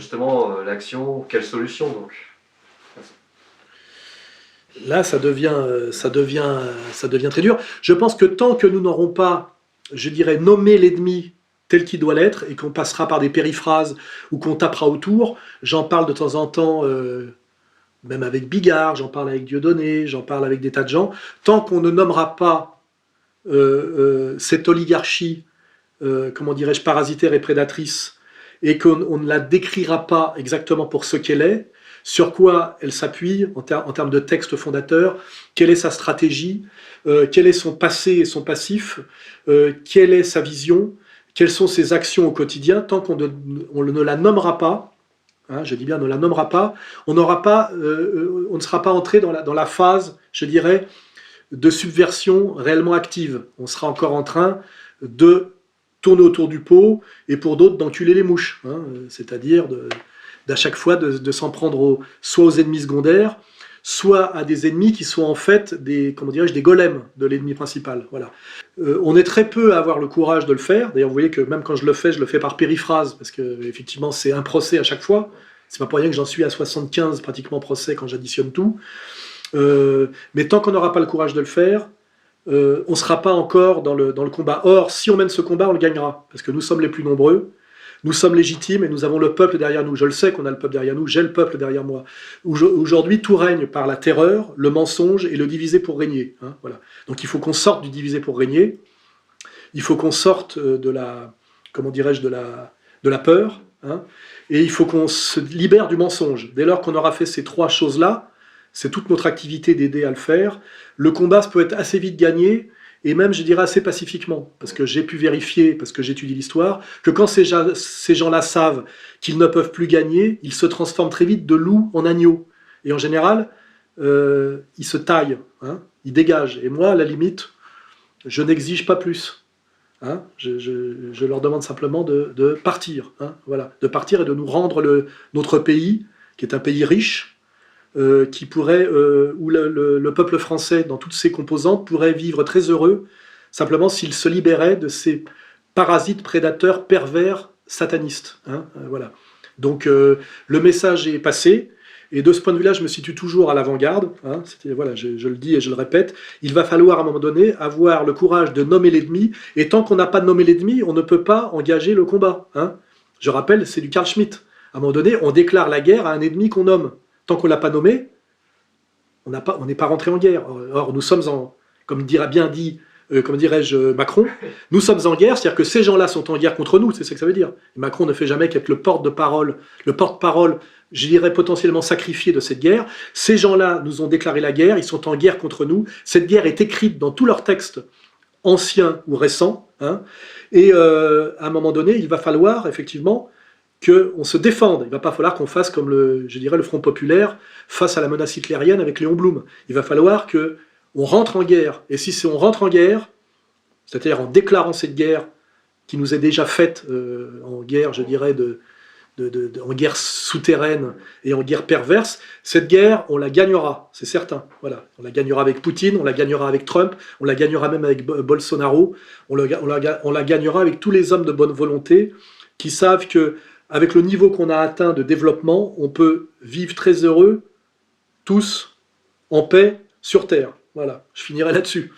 justement, l'action, quelle solution donc? Là, ça devient très dur. Je pense que tant que nous n'aurons pas, je dirais, nommé l'ennemi tel qu'il doit l'être, et qu'on passera par des périphrases ou qu'on tapera autour, j'en parle de temps en temps, même avec Bigard, j'en parle avec Dieudonné, j'en parle avec des tas de gens, tant qu'on ne nommera pas cette oligarchie, comment dirais-je, parasitaire et prédatrice, et qu'on ne la décrira pas exactement pour ce qu'elle est, sur quoi elle s'appuie en termes de texte fondateur, quelle est sa stratégie, quel est son passé et son passif, quelle est sa vision, quelles sont ses actions au quotidien, tant qu'on ne la nommera pas, hein, je dis bien ne la nommera pas, on ne sera pas entré dans la phase, je dirais, de subversion réellement active. On sera encore en train de tourner autour du pot, et pour d'autres d'enculer les mouches, hein, c'est-à-dire d'à chaque fois de s'en prendre soit aux ennemis secondaires, soit à des ennemis qui sont en fait des, comment dirais-je, des golems de l'ennemi principal. Voilà. On est très peu à avoir le courage de le faire. D'ailleurs, vous voyez que même quand je le fais par périphrase, parce que effectivement c'est un procès à chaque fois. C'est pas pour rien que j'en suis à 75 pratiquement procès quand j'additionne tout. Mais tant qu'on n'aura pas le courage de le faire, on ne sera pas encore dans le combat. Or, si on mène ce combat, on le gagnera, parce que nous sommes les plus nombreux, nous sommes légitimes et nous avons le peuple derrière nous. Je le sais qu'on a le peuple derrière nous, j'ai le peuple derrière moi. Aujourd'hui, tout règne par la terreur, le mensonge et le diviser pour régner. Hein, voilà. Donc il faut qu'on sorte du diviser pour régner, il faut qu'on sorte de la, comment dirais-je, de la peur, hein, et il faut qu'on se libère du mensonge. Dès lors qu'on aura fait ces trois choses-là, c'est toute notre activité d'aider à le faire, le combat peut être assez vite gagné, et même, je dirais, assez pacifiquement, parce que j'ai pu vérifier, parce que j'étudie l'histoire, que quand ces gens-là savent qu'ils ne peuvent plus gagner, ils se transforment très vite de loup en agneau. Et en général, ils se taillent, hein, ils dégagent. Et moi, à la limite, je n'exige pas plus. Hein, je leur demande simplement de partir. Hein, voilà, de partir et de nous rendre notre pays, qui est un pays riche, qui pourrait, où le peuple français, dans toutes ses composantes, pourrait vivre très heureux, simplement s'il se libérait de ces parasites prédateurs pervers satanistes. Hein, voilà. Donc le message est passé, et de ce point de vue-là, je me situe toujours à l'avant-garde. Hein, voilà, je le dis et je le répète, il va falloir à un moment donné avoir le courage de nommer l'ennemi, et tant qu'on n'a pas nommé l'ennemi, on ne peut pas engager le combat. Hein. Je rappelle, c'est du Carl Schmitt. À un moment donné, on déclare la guerre à un ennemi qu'on nomme. Tant qu'on ne l'a pas nommé, on n'est pas rentré en guerre. Or, nous sommes comme bien dit, comme dirais-je, Macron, nous sommes en guerre, c'est-à-dire que ces gens-là sont en guerre contre nous, c'est ce que ça veut dire. Et Macron ne fait jamais qu'être le porte-parole, je dirais potentiellement sacrifié de cette guerre. Ces gens-là nous ont déclaré la guerre, ils sont en guerre contre nous. Cette guerre est écrite dans tous leurs textes, anciens ou récents. Hein, et à un moment donné, il va falloir, effectivement, qu'on se défende. Il ne va pas falloir qu'on fasse comme le Front populaire face à la menace hitlérienne avec Léon Blum. Il va falloir qu'on rentre en guerre. Et si on rentre en guerre, c'est-à-dire en déclarant cette guerre qui nous est déjà faite en guerre, je dirais, en guerre souterraine et en guerre perverse, cette guerre, on la gagnera, c'est certain. Voilà. On la gagnera avec Poutine, on la gagnera avec Trump, on la gagnera même avec Bolsonaro, on la gagnera avec tous les hommes de bonne volonté qui savent que avec le niveau qu'on a atteint de développement, on peut vivre très heureux, tous, en paix, sur Terre. Voilà, je finirai là-dessus.